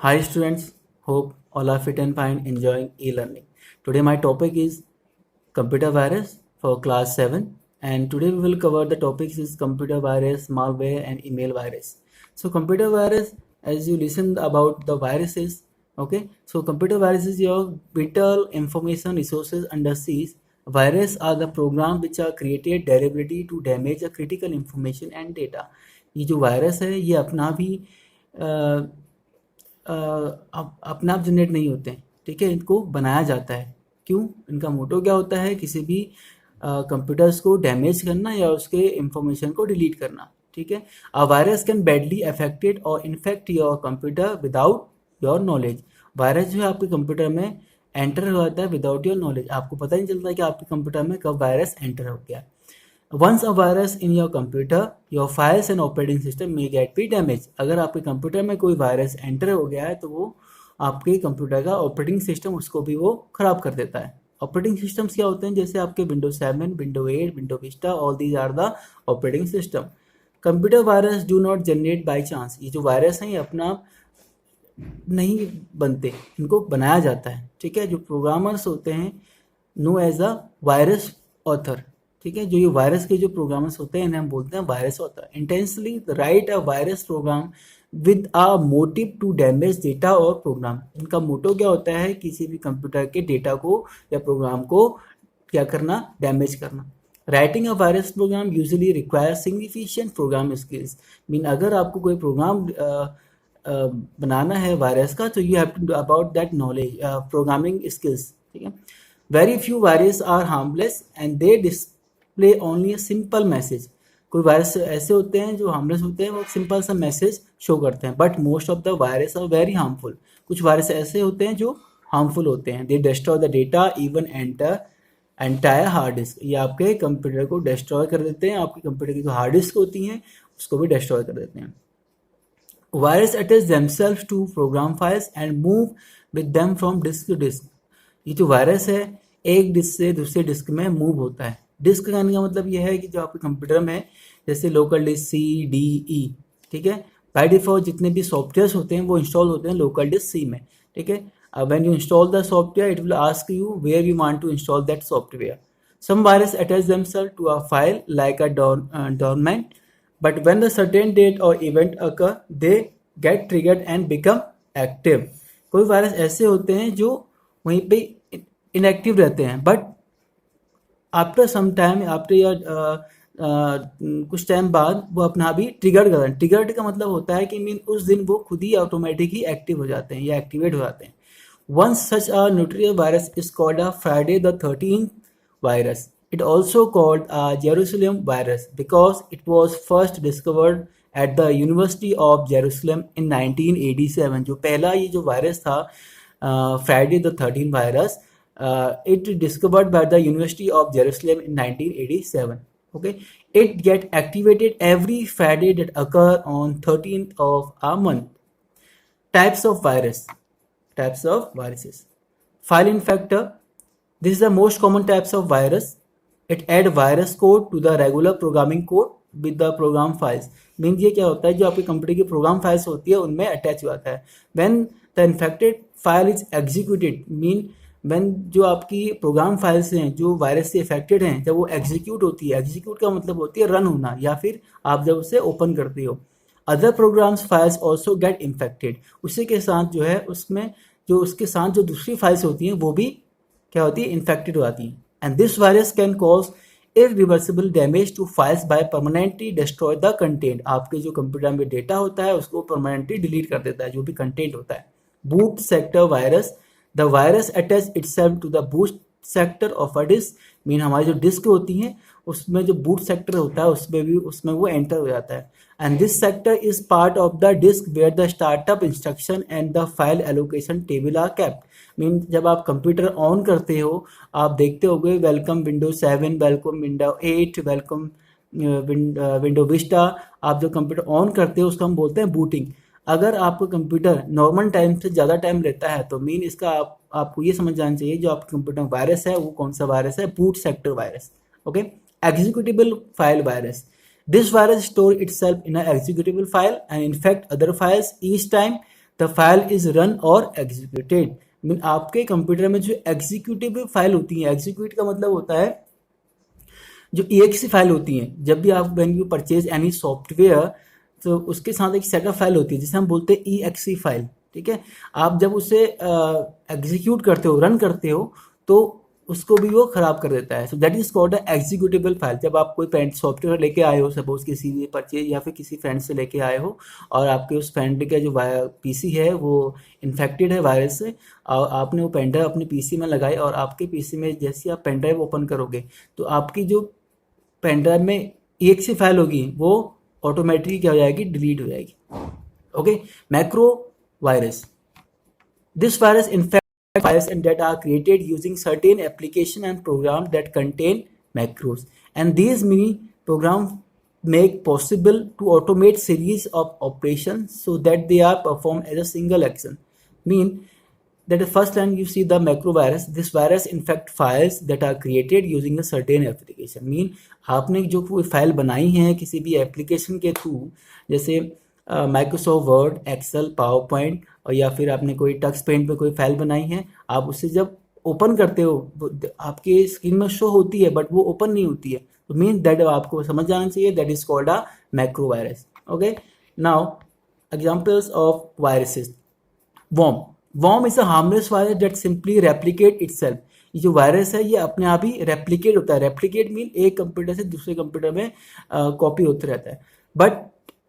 Hi students, hope all are fit and fine, enjoying e-learning. Today my topic is computer virus for class 7, and today we will cover the topics is computer virus, malware and email virus. So computer virus, as you listen about the viruses, okay, so computer virus is your vital information resources under siege. Virus are the program which are created deliberately to damage a critical information and data. ये जो virus है ये अपना भी अपने आप generate नहीं होते हैं, ठीक है, इनको बनाया जाता है। क्यों? इनका मोटो क्या होता है? किसी भी कंप्यूटर्स को डैमेज करना या उसके इंफॉर्मेशन को डिलीट करना, ठीक है। A virus can badly affected और infect your computer without your knowledge. Virus जो है आपके कंप्यूटर में एंटर हो जाता है विदाउट योर नॉलेज, आपको पता नहीं चलता है कि आपके कंप्यूटर में कब वायरस एंटर हो गया। Once a virus in your computer, your files and operating system may get be damaged. अगर आपके कंप्यूटर में कोई वायरस एंटर हो गया है तो वो आपके कंप्यूटर का ऑपरेटिंग सिस्टम उसको भी वो खराब कर देता है। ऑपरेटिंग सिस्टम्स क्या होते हैं? जैसे आपके window 7, window 8, window Vista, all these are the operating system. Computer virus do not generate by chance. ये जो वायरस हैं ये अपना नहीं बनते, इनको बनाया जाता है, ठीक है। जो प्रोग्रामर्स होते हैं known as a virus author, ठीक है। जो ये वायरस के जो प्रोग्रामर्स होते हैं इन्हें हम बोलते हैं virus author. Intentionally write a virus program with a motive to damage data और प्रोग्राम। इनका मोटो क्या होता है? किसी भी कंप्यूटर के डेटा को या प्रोग्राम को क्या करना? डैमेज करना। Writing a virus program usually require significant program skills. Mean अगर आपको कोई प्रोग्राम बनाना है वायरस का तो you have to about that knowledge programming skills, ठीक है। Very few virus are harmless and they display only a simple message. कोई वायरस ऐसे होते हैं जो हार्मलेस होते हैं, वो सिंपल सा मैसेज शो करते हैं, but most of the virus are very harmful. कुछ वायरस ऐसे होते हैं जो हार्मफुल होते हैं। They destroy the data even entire hard disk. ये आपके कंप्यूटर को डिस्ट्रॉय कर देते हैं, आपके कंप्यूटर की जो हार्ड डिस्क होती हैं उसको भी डिस्ट्रॉय कर देते हैं। Virus attach themselves to program files and move with them from disk to disk। ये जो वायरस है एक डिस्क से दूसरे डिस्क में मूव होता है। डिस्क कहने का मतलब ये है कि जो आपके कंप्यूटर में जैसे लोकल डिस्क CDE, ठीक है। बाय डिफॉल्ट जितने भी सॉफ्टवेयर्स होते हैं वो इंस्टॉल होते हैं लोकल डिस्क C में, ठीक है। When you install the software it will ask you where you want to install that software. Some virus attach themselves to a file like a document, but when the certain date or event occur, they get triggered and become active। कोई virus ऐसे होते हैं जो वहीं पे inactive रहते हैं, but after some time after या कुछ टाइम बाद वो अपना भी ट्रिगर्ड करते हैं। ट्रिगर्ड का मतलब होता है कि मीन उस दिन वो खुद ही ऑटोमेटिक ही एक्टिव हो जाते हैं या एक्टिवेट हो जाते हैं। One such a notorious virus is called a Friday the 13th virus. It also called a Jerusalem virus because it was first discovered at the University of Jerusalem in 1987। जो पहला ये जो वायरस था Friday the 13th virus, it discovered by the University of Jerusalem in 1987। Okay, it get activated every Friday that occur on 13th of a month। Types of virus. Types of viruses. File infector. This is the most common types of virus. It add virus code to the regular programming code with the program files। Mean ये क्या होता है? जो आपके computer की program files होती है उनमें अटैच हो जाता है। When the infected file is executed, mean when जो आपकी प्रोग्राम फाइल्स हैं जो वायरस से इफेक्टेड हैं, जब वो एग्जीक्यूट होती है, एग्जीक्यूट का मतलब होती है रन होना या फिर आप जब उसे ओपन करते हो, other programs files also get infected. उसी के साथ जो है उसमें जो उसके साथ जो दूसरी फाइल्स होती हैं वो भी क्या होती है? इन्फेक्टेड हो जाती हैं। And this virus can cause irreversible damage to files by permanently destroy the content. आपके जो कंप्यूटर में डेटा होता है उसको परमानेंटली डिलीट कर देता है, जो भी कंटेंट होता है। Boot sector virus. The virus attach itself to the boot sector of a disk. Mean हमारी जो डिस्क होती हैं उसमें जो बूट सेक्टर होता है उसमें वो एंटर हो जाता है। And this sector is part of the disk where the startup instruction and the file allocation table are kept. Mean जब आप कंप्यूटर ऑन करते हो आप देखते होगे welcome window 7, welcome window 8, welcome window Vista. आप जो कंप्यूटर ऑन करते हो उसको हम बोलते हैं बूटिंग। अगर आपका कंप्यूटर नॉर्मल टाइम से ज़्यादा टाइम लेता है तो मीन इसका आपको ये समझ जाना चाहिए जो आपके कंप्यूटर में वायरस है वो कौन सा वायरस है? Boot sector virus. Okay. Executable file virus. This virus store itself in an executable file and infect other files each time the file is run और एग्जीक्यूटेड। मीन आपके कंप्यूटर में जो एग्जीक्यूटिव फाइल होती है, execute का मतलब होता है जो EXE फाइल होती हैं, जब भी आप when you purchase any software तो उसके साथ एक सेटअप फाइल होती है जिसे हम बोलते हैं EXE फाइल। ठीक है, आप जब उसे एग्जीक्यूट करते हो, रन करते हो, तो उसको भी वो खराब कर देता है। So that is called executable file. जब आप कोई फ्रेंड सॉफ्टवेयर लेके आए हो, सपोज किसी भी परचेज या फिर किसी फ्रेंड से लेके आए हो, और आपके उस फ्रेंड का जो PC है वो इन्फेक्टेड है वायरस से, और आपने वो पेन ड्राइव अपने PC में लगाई, और आपके PC में जैसे आप पेन ड्राइव ओपन करोगे तो आपकी जो पेन ड्राइव में EXE फाइल होगी वो ऑटोमेटिकली क्या हो जाएगी, डिलीट हो जाएगी। Okay, macro virus, this virus infect files and that are created using certain application and programs that contain macros, and these mini programs make possible to automate series of operations so that they are performed as a single action. Mean that the first time you see the macro virus, this virus infect files that are created using a certain application. Mean आपने जो कोई file बनाई है किसी भी application के through, जैसे Microsoft Word, Excel, PowerPoint, और या फिर आपने कोई टक्स पेंट पे कोई फाइल बनाई है, आप उससे जब ओपन करते हो आपके स्क्रीन में शो होती है बट वो ओपन नहीं होती है, तो मीन दैट आपको समझ जाना चाहिए that is called a macro virus. Okay, now examples of viruses. Worm, worm is a harmless virus that simply replicate itself. ये जो वायरस है ये अपने आप ही रेप्लिकेट होता है। रेप्लिकेट मीन एक कंप्यूटर से दूसरे कंप्यूटर में कॉपी होते रहता है, but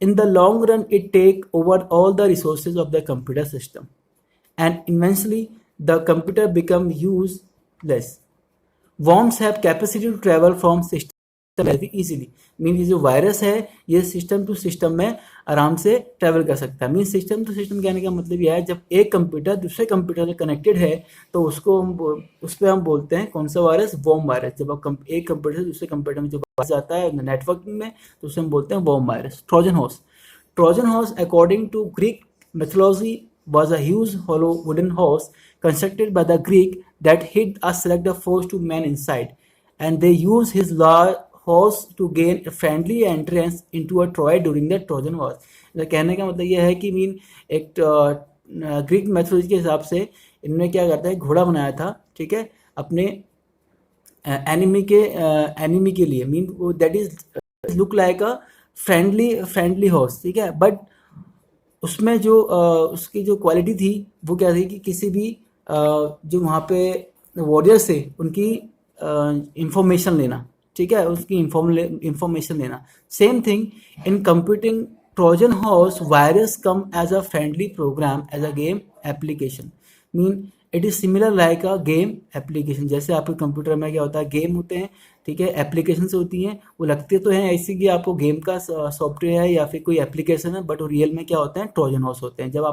in the long run it take over all the resources of the computer system and eventually the computer become useless. Worms have capacity to travel from system very easily. Mean ये जो virus है ये system to system में आराम से travel कर सकता है। मीन सिस्टम टू सिस्टम कहने का मतलब यह है जब एक कंप्यूटर दूसरे कंप्यूटर से कनेक्टेड है तो उसको उस पर हम बोलते हैं कौन सा वायरस, वॉर्म वायरस। जब आप एक कंप्यूटर से दूसरे कंप्यूटर में जो वायरस आता है नेटवर्किंग में तो उसे हम बोलते हैं worm virus. Trojan horse, Trojan horse, according to Greek mythology, was a huge hollow wooden horse constructed by the Greek that hid a select force to man inside, and they used his large horse to gain a friendly entrance into a Troy during the Trojan Wars. कहने का मतलब यह है कि mean एक Greek mythology के हिसाब से इन्होंने क्या करता है, घोड़ा बनाया था, ठीक है, अपने एनिमी के लिए। Mean that is look like a friendly horse, ठीक है, बट उसमें जो उसकी जो क्वालिटी थी वो क्या थी कि किसी भी जो वहाँ पे वॉरियर्स थे उनकी इंफॉर्मेशन लेना, ठीक है, उसकी इंफॉर्मेशन लेना। Same thing in computing Trojan horse virus come as a friendly program as a game application. Mean it is similar like a game application. जैसे आपके कंप्यूटर में क्या होता है, गेम होते हैं, ठीक है, एप्लीकेशंस होती हैं, वो लगते तो हैं ऐसी कि आपको गेम का सॉफ्टवेयर है या फिर कोई एप्लीकेशन है, बट वो रियल में क्या होते हैं, ट्रोजन हॉर्स होते हैं। जब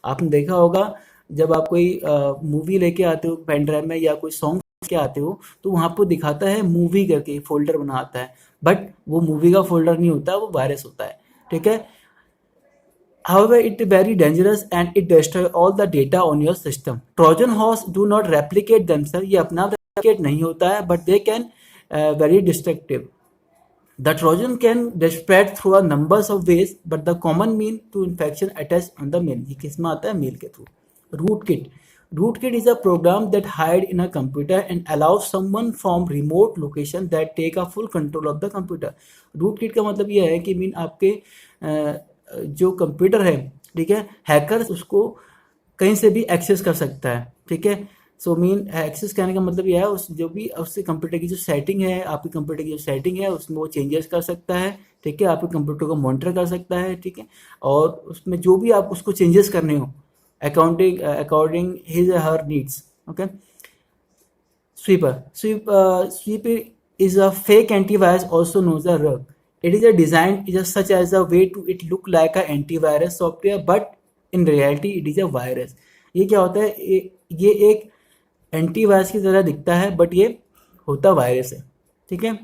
आपने देखा होगा जब आप कोई मूवी लेके आते हो पेन ड्राइव में या कोई सॉन्ग के आते हो तो वहाँ पर दिखाता है मूवी करके फोल्डर बनाता है, बट वो मूवी का फोल्डर नहीं होता, वो वायरस होता है, ठीक है। However, it is very dangerous and it destroy all the data on your system. Trojan horse do not replicate themselves. ये अपना replicate नहीं होता है, but they can very destructive. The Trojan can spread through a numbers of ways, but the common mean to infection attached on the mail. ये किस में आता है, मेल के through. Rootkit. Rootkit is a program that hide in a computer and allows someone from remote location that take a full control of the computer. Rootkit का मतलब यह है कि मीन आपके जो कंप्यूटर है, ठीक है, हैकर उसको कहीं से भी एक्सेस कर सकता है, ठीक है। सो मीन एक्सेस करने का मतलब यह है उस जो भी उससे कंप्यूटर की जो सेटिंग है, आपके कंप्यूटर की जो सेटिंग है उसमें वो चेंजेस कर सकता है, ठीक है, आपके कंप्यूटर को मॉनिटर कर सकता है, ठीक है, और उसमें जो भी आप उसको चेंजेस करने हो according his her needs. Okay, sweeper is a fake antivirus also known as a rug. It is a design just such as a way to it look like a antivirus software but in reality it is a virus. ये क्या होता है, ये एक antivirus की तरह दिखता है बट ये होता वायरस है, ठीक है।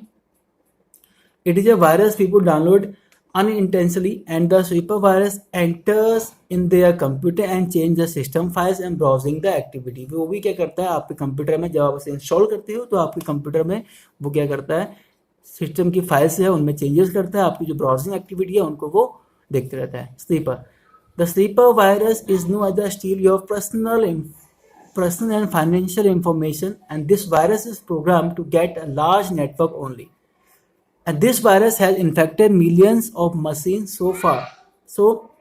It is a virus people download unintentionally and the sweeper virus enters in their computer and change the system files and browsing the activity. वो भी क्या करता है, आपके कंप्यूटर में जब आप उसे इंस्टॉल करते हो तो आपके कंप्यूटर में वो क्या करता है, सिस्टम की फाइल्स है उनमें चेंजेस करता है, आपकी जो ब्राउजिंग एक्टिविटी है उनको वो देखते रहता है। Sleeper, The sleeper virus is no other steal your personal and financial information, and this virus is programmed to get a large network only. And this virus has infected millions of machines so far. So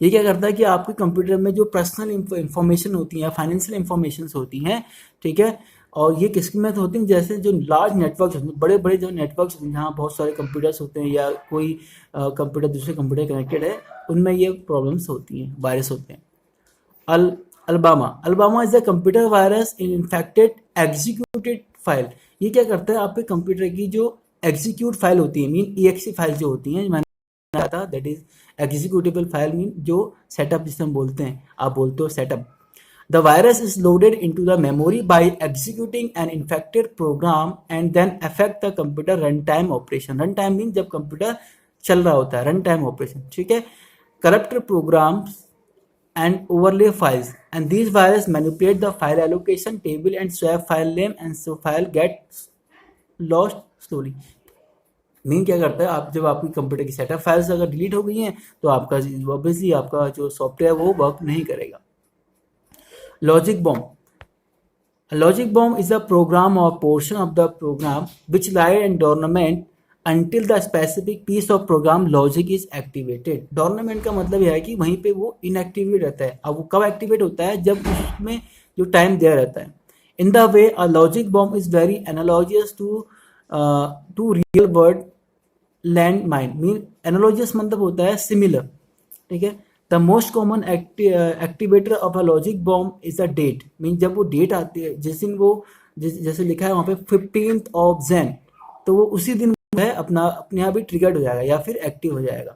ये क्या करता है कि आपके computer में जो personal information होती है, फाइनेंशियल इंफॉर्मेशन होती हैं, ठीक है, और ये किसकी में होती हैं, जैसे जो लार्ज नेटवर्क होते हैं, बड़े बड़े जो नेटवर्क जहाँ बहुत सारे कंप्यूटर्स होते हैं या कोई कंप्यूटर दूसरे कंप्यूटर कनेक्टेड है, उनमें ये प्रॉब्लम्स होती हैं, वायरस होते हैं. Alabama is a computer virus in infected executed file. ये क्या करता है, आपके कंप्यूटर की जो एग्जीक्यूट फाइल होती है, मीन EXE फाइल जो होती हैं, मैंने था, that is executable file, mean जो सेटअप जिसे हम बोलते हैं, आप बोलते हो setup. The virus is loaded into the memory by executing an infected program and then affect the computer run time operation. Run time mean जब कंप्यूटर चल रहा होता है, रन टाइम ऑपरेशन, ठीक है. Corrupt programs and overlay files, and these viruses manipulate the file allocation table and swap file name, and so file gets lost slowly. Mean क्या करता है, आप जब आपकी कंप्यूटर की सेटअप फाइल्स अगर डिलीट हो गई हैं तो आपका ऑब्वियसली आपका जो सॉफ्टवेयर वो वर्क नहीं करेगा. Logic bomb is a program और portion of the program which lie and dormant until the specific piece of program logic is activated. Dormant का मतलब यह है कि वहीं पे वो इनएक्टिवेट रहता है. अब वो कब एक्टिवेट होता है, जब उसमें जो टाइम दिया रहता है. In the way a logic bomb is very analogous to real world land mine. Mean analogous मतलब होता है सिमिलर, ठीक है. The most common activator of a logic bomb is a date. Mean जब वो डेट आती है, जिस दिन वो जैसे लिखा है वहाँ पे 15th of Jan, तो वो उसी दिन है अपने आप ही ट्रिगर्ड हो जाएगा या फिर एक्टिव हो जाएगा.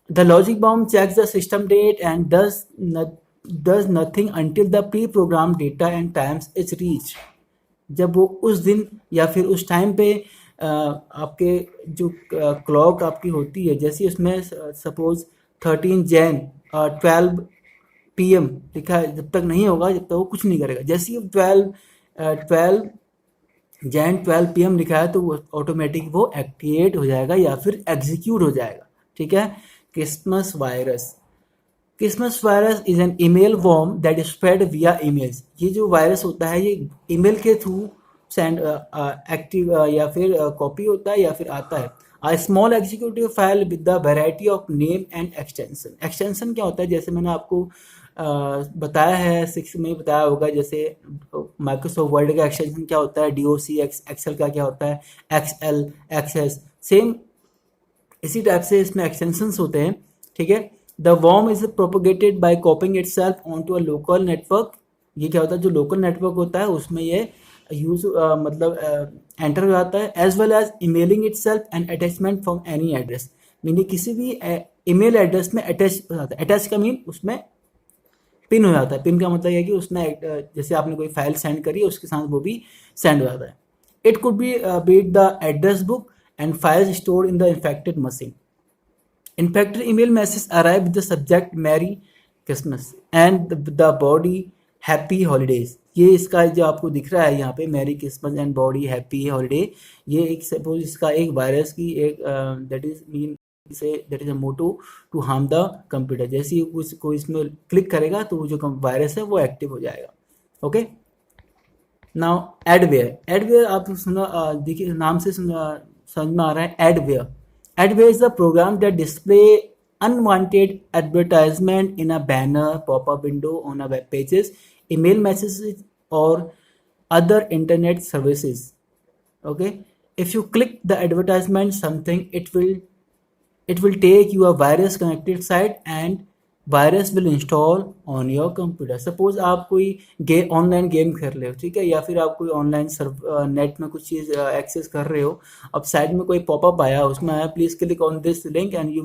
The logic bomb checks the system date and does nothing until the pre program data and times is reach. जब वो उस दिन या फिर उस टाइम पे आपके जो क्लॉक आपकी होती है, जैसे उसमें सपोज 13 Jan 12 PM लिखा है, जब तक नहीं होगा जब तक वो कुछ नहीं करेगा. जैसे ही 12 Jan 12 PM लिखा है तो वो ऑटोमेटिक वो एक्टिवेट हो जाएगा या फिर एग्जीक्यूट हो जाएगा, ठीक है. Christmas virus is an email worm that is spread via emails. ये जो वायरस होता है ये ईमेल के थ्रू सेंड एक्टिव या फिर कॉपी होता है या फिर आता है. A small executive file with the variety of name and extension. Extension क्या होता है, जैसे मैंने आपको बताया है 6 में बताया होगा, जैसे माइक्रोसॉफ्ट वर्ड का एक्सटेंशन क्या होता है, DOC, एक्सेल का क्या होता है, XL, XS. सेम इसी टाइप से इसमें एक्सटेंशंस होते हैं, ठीक है. The worm is propagated bye कॉपिंग itself onto a local network. ये क्या होता है, जो लोकल नेटवर्क होता है उसमें ये यूज मतलब एंटर हो जाता है. As well as emailing itself and attachment from any address. Meaning किसी भी ईमेल एड्रेस में अटैच हो जाता है. अटैच का मीन उसमें पिन हो जाता है. पिन का मतलब है कि उसमें जैसे आपने कोई फाइल सेंड करी उसके साथ वो भी सेंड हो जाता है. It could be beat the address book and files stored in the infected machine. Infected email messages arrive with the subject Merry Christmas and the body Happy Holidays. ये इसका जो आपको दिख रहा है यहाँ पे Merry Christmas and body Happy Holiday, ये एक सपोज इसका एक वायरस की एक that is a motto to harm the computer. जैसे ही कोई इसमें क्लिक करेगा तो वो जो वायरस है वो एक्टिव हो जाएगा. ओके. नाउ एडवेयर आप सुना, देखिए नाम से समझ में आ रहा है. Adware is a program that display unwanted advertisement in a banner, popup window on a web pages, email messages और other internet services. Okay. If you click the advertisement something it will take you a virus connected site and virus will install on your computer. Suppose आप कोई online game खेल रहे हो, ठीक है, या फिर आप कोई ऑनलाइन नेट में कुछ चीज़ एक्सेस कर रहे हो. अब साइड में कोई पॉपअप आया, उसमें आया please click on this link and you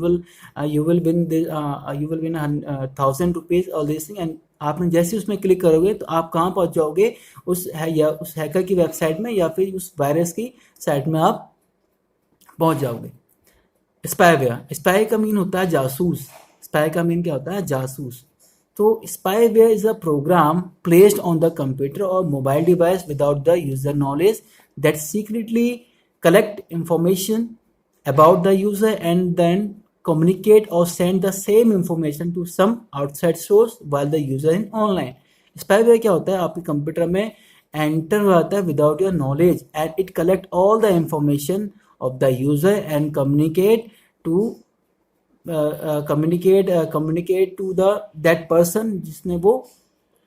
will win 1,000 rupees और दिस थिंग. एंड आपने जैसे उसमें क्लिक करोगे तो आप कहाँ पहुँच जाओगे, उस हैकर की वेबसाइट में या फिर उस वायरस की साइट में आप पहुँच जाओगे. स्पाईवेयर का मीन होता है जासूस. स्पाई का मीन क्या होता है, जासूस. तो spyware is a program placed on the computer और mobile device without the user knowledge that secretly collect information about the user and then communicate or send the same information to some outside source while the user in online. Spyware क्या होता है, आपके computer में enter हो जाता है without your knowledge and it collect all the information of the user and communicate to the that person जिसने वो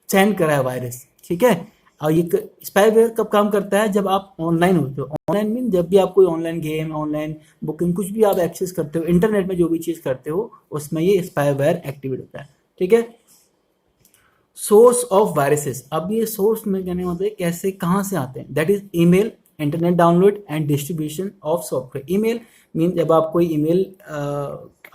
सेंड करा है वायरस, ठीक है। और ये स्पाईवेयर कब काम करता है, जब आप ऑनलाइन होते हो। ऑनलाइन मीन जब भी आप कोई ऑनलाइन गेम, ऑनलाइन बुकिंग, कुछ भी आप एक्सेस करते हो, इंटरनेट में जो भी चीज़ करते हो, उसमें ये स्पाईवेयर एक्टिवेट होता है, ठीक है। सोर्स ऑफ वायरसेस, अब ये सोर्स में कहने मतलब है कैसे, कहाँ से आते हैं, that is email, internet download and distribution of software. Email mean जब आप कोई ईमेल,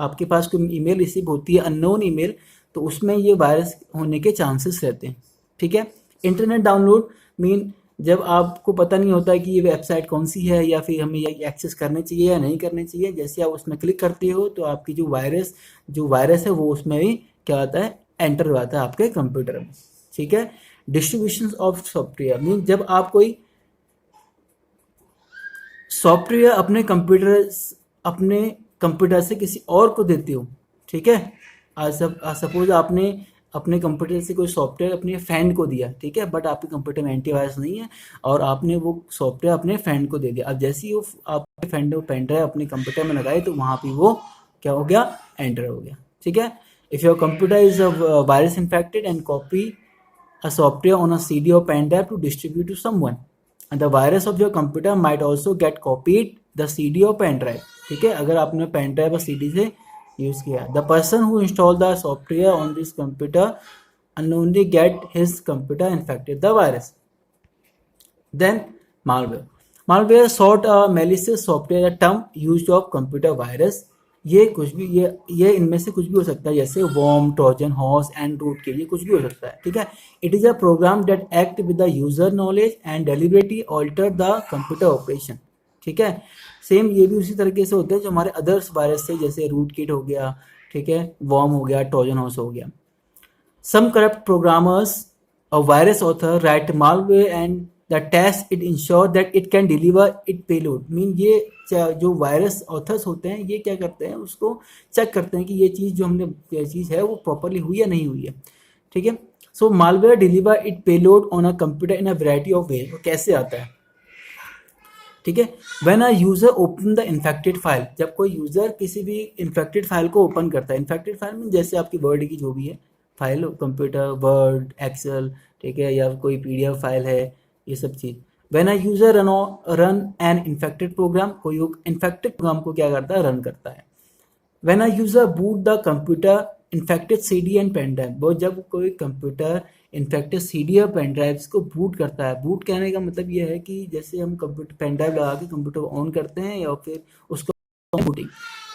आपके पास कोई ईमेल रिसीव होती है अननोन ईमेल, तो उसमें ये वायरस होने के चांसेस रहते हैं, ठीक है। इंटरनेट डाउनलोड मीन जब आपको पता नहीं होता है कि ये वेबसाइट कौन सी है या फिर हमें ये एक्सेस करने चाहिए या नहीं करने चाहिए, जैसे आप उसमें क्लिक करते हो तो आपकी जो वायरस है वो उसमें भी क्या होता है, एंटर हो जाता है आपके कंप्यूटर में, ठीक है। डिस्ट्रीब्यूशन ऑफ सॉफ्टवेयर मीन जब आप कोई सॉफ्टवेयर अपने कंप्यूटर से किसी और को देते हो, ठीक है। सपोज आपने अपने कंप्यूटर से कोई सॉफ्टवेयर अपने फ्रेंड को दिया, ठीक है, बट आपके कंप्यूटर में एंटीवायरस नहीं है और आपने वो सॉफ्टवेयर अपने फ्रेंड को दे दिया। अब जैसे ही वो आपके फ्रेंड ने वो पेन ड्राइव अपने कंप्यूटर में लगाए तो वहाँ पे वो क्या हो गया, एंटर हो गया, ठीक है। If your computer is a virus infected and copy a software on a CD or pen drive to distribute to someone, and the virus of your computer might also get copied the CD or pen drive, ठीक है। अगर आपने pen drive और CD से use किया, the person who installed the software on this computer unknowingly get his computer infected the virus. Then malware sort a malicious software, a term used of computer virus. ये कुछ भी ये इनमें से कुछ भी हो सकता है, जैसे worm, Trojan horse and root के लिए कुछ भी हो सकता है, ठीक है। It is a program that act with the user knowledge and deliberately alter the computer operation, ठीक है। सेम ये भी उसी तरीके से होते हैं जो हमारे अदर्स वायरस से, जैसे रूट किट हो गया, ठीक है, वॉर्म हो गया, ट्रोजन हॉर्स हो गया। Some corrupt programmers or virus author write malware and the test it ensure that it can deliver it payload. Mean ये जो वायरस ऑथर्स होते हैं ये क्या करते हैं, उसको चेक करते हैं कि ये चीज़ जो हमने चीज़ है वो प्रॉपरली हुई या नहीं हुई है, ठीक है। So malware deliver it payload on a computer in a variety of way. वो कैसे आता है, ठीक है। When a user open the infected file, जब कोई यूजर किसी भी इन्फेक्टेड फाइल को ओपन करता है, इन्फेक्टेड फाइल में जैसे आपकी वर्ड की जो भी है फाइल, कंप्यूटर वर्ड, एक्सेल, ठीक है, या कोई PDF फाइल है, ये सब चीज़। When a user run an infected program, कोई इन्फेक्टेड प्रोग्राम को क्या करता है, रन करता है। When a user boot the computer infected CD and pen drive, वो जब कोई कंप्यूटर इन्फेक्टेड CD और पेन ड्राइव्स को बूट करता है। बूट कहने का मतलब ये है कि जैसे हम कंप्यूटर पेन ड्राइव लगा के कंप्यूटर को ऑन करते हैं या फिर उसको booting.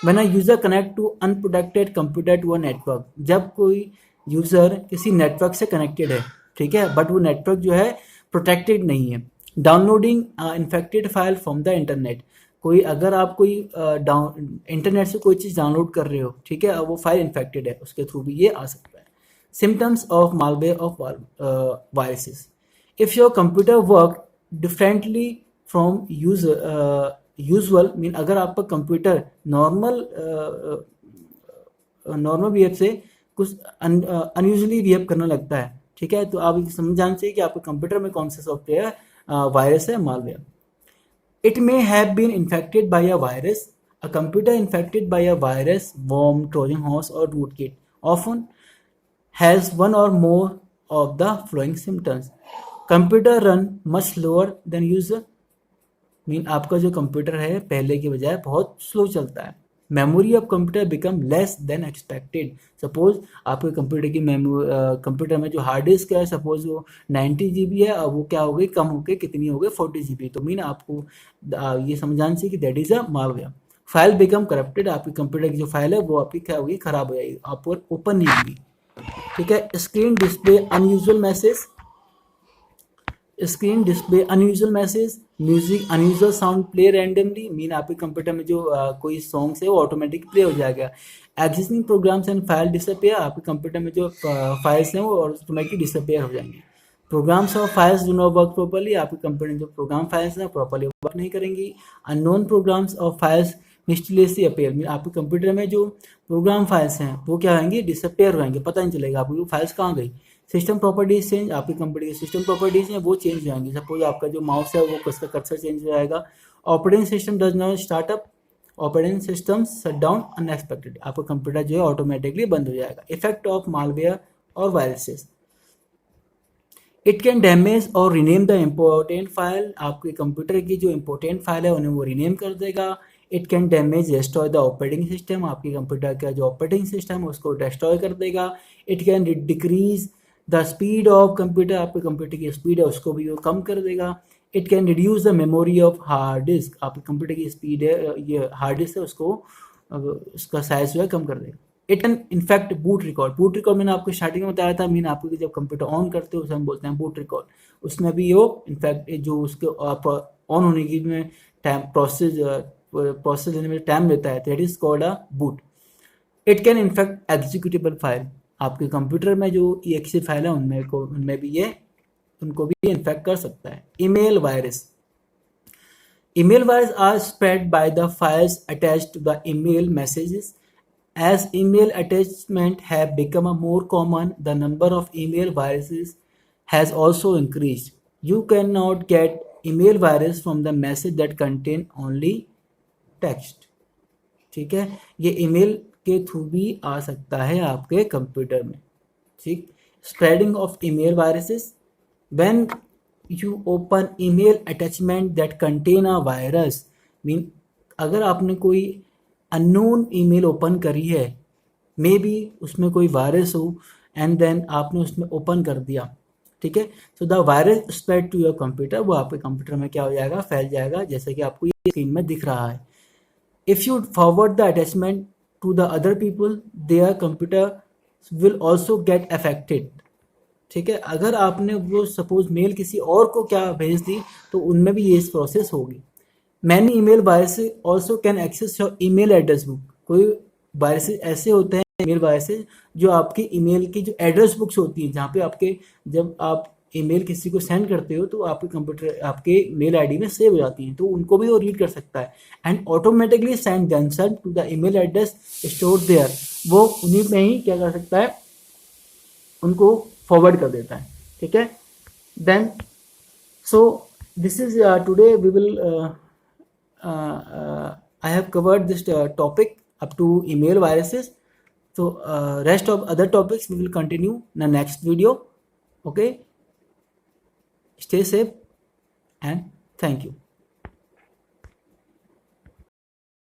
When a user connect to unprotected computer to a network, जब कोई यूजर किसी नेटवर्क से कनेक्टेड है, ठीक है, बट वो नेटवर्क जो है प्रोटेक्टेड नहीं है। Downloading infected file from the internet, कोई अगर आप कोई इंटरनेट से कोई चीज़ डाउनलोड कर रहे हो, ठीक है, वो फाइल इन्फेक्टेड है, उसके थ्रू भी ये आ सकता है। Symptoms of malware of viruses, if your computer work differently from usual mean अगर आपका कंप्यूटर नॉर्मल बिहेव से कुछ अनयूजली बिहेव करने लगता है, ठीक है, तो आप समझ जाना चाहिए कि आपके कंप्यूटर में कौन सा सॉफ्टवेयर वायरस है, malware. It may have been infected by a virus. A computer infected by a virus, worm, Trojan horse, or rootkit often has one or more of the following symptoms. Computer run much slower than usual. Mean आपका जो computer है पहले के बजाय बहुत slow चलता है। Memory of computer become less than expected. Suppose आपके कंप्यूटर में जो हार्ड डिस्क है, सपोज वो 90 GB है, अब वो क्या हो गई, कम हो गई, कितनी हो गई, 40 GB। तो मीन आपको ये समझाना चाहिए कि that is a malware. File become corrupted, आपकी कंप्यूटर की जो फाइल है वो आपकी क्या होगी, खराब हो जाएगी, आपको ओपन नहीं होगी, ठीक है। Screen display unusual message, screen display unusual message, music unusual sound play randomly, mean आपके कंप्यूटर में जो कोई सॉन्ग्स है वो ऑटोमेटिक प्ले हो जाएगा। Existing programs and file disappear, आपके कंप्यूटर में जो फाइल्स हैं वो ऑटोमेटिक डिसअपियर हो जाएंगे। प्रोग्राम्स और files do not work properly, आपके कंप्यूटर में जो प्रोग्राम फाइल्स हैं प्रॉपर्ली वर्क नहीं करेंगी। अननोन प्रोग्राम्स और फाइल्स मिस्टीरियसली अपीयर, मीन आपके कंप्यूटर में जो प्रोग्राम फाइल्स हैं वो क्या होंगे, डिसअपेयर होंगे, पता नहीं चलेगा आपको फाइल्स कहाँ गई। सिस्टम प्रॉपर्टीज चेंज, आपके कंप्यूटर की सिस्टम प्रॉपर्टीज हैं वो चेंज हो जाएंगी। सपोज आपका जो माउस है वो उसका कर्सर चेंज हो जाएगा। Operating system does not startup, operating system shut down unexpected, आपका कंप्यूटर जो है ऑटोमेटिकली बंद हो जाएगा। इफेक्ट ऑफ मालवेयर और वायरसेस, इट कैन डैमेज और रीनेम द इम्पोर्टेंट फाइल, आपके कंप्यूटर की जो इम्पोर्टेंट फाइल है उन्हें वो रीनेम कर देगा। It can damage destroy the operating system, आपके कंप्यूटर का जो ऑपरेटिंग सिस्टम है उसको डिस्ट्रॉय कर देगा। It can decrease the speed of computer, आपके कंप्यूटर की स्पीड है उसको भी वो कम कर देगा। It can reduce the memory of hard disk, आपके कंप्यूटर की स्पीड है ये हार्ड डिस्क है उसको उसका साइज जो है कम कर देगा। It can in fact boot record, boot record मैंने आपको स्टार्टिंग में बताया था, मीन आपको जब कंप्यूटर ऑन करते हो उसे हम बोलते हैं बूट रिकॉर्ड, उसमें भी वो इनफैक्ट जो उसके ऑन होने की में टाइम प्रोसेस लेने में टाइम लेता है, that is called a boot. It can in fact executable file, आपके कंप्यूटर में जो EXE फाइल है उनमें भी ये उनको भी इन्फेक्ट कर सकता है। Email virus, email viruses are spread by the files attached to the email messages. As email attachments have become more common, the number of email viruses has also increased. You cannot get email virus from the message that contain only text. ठीक है, ये email के through भी आ सकता है आपके computer में। ठीक, spreading of email viruses, when you open email attachment that contain a virus, mean अगर आपने कोई अननोन ईमेल ओपन करी है, मे बी उसमें कोई वायरस हो एंड देन आपने उसमें ओपन कर दिया, ठीक है, तो the virus spread to your computer, वो आपके कंप्यूटर में क्या हो जाएगा, फैल जाएगा, जैसे कि आपको ये स्क्रीन में दिख रहा है। If you forward the attachment to the other people, their computer will also get affected. ठीक है, अगर आपने वो सपोज मेल किसी और को क्या भेज दी तो उनमें भी ये प्रोसेस होगी। Many email viruses also can access your email address book, कोई वायरसेस ऐसे होते हैं ईमेल वायरसेस जो आपकी ईमेल की जो एड्रेस बुक्स होती हैं, जहाँ पे आपके जब आप ईमेल किसी को सेंड करते हो तो आपके कंप्यूटर आपके मेल आईडी में सेव हो जाती हैं, तो उनको भी वो रीड कर सकता है and automatically send themselves to the email address stored there, वो उन्हीं में ही क्या कर सकता है, उनको फॉरवर्ड कर देता है। ठीक है, then so this is today we will I have covered this topic up to email viruses, so rest of other topics we will continue in the next video. Okay, stay safe and thank you.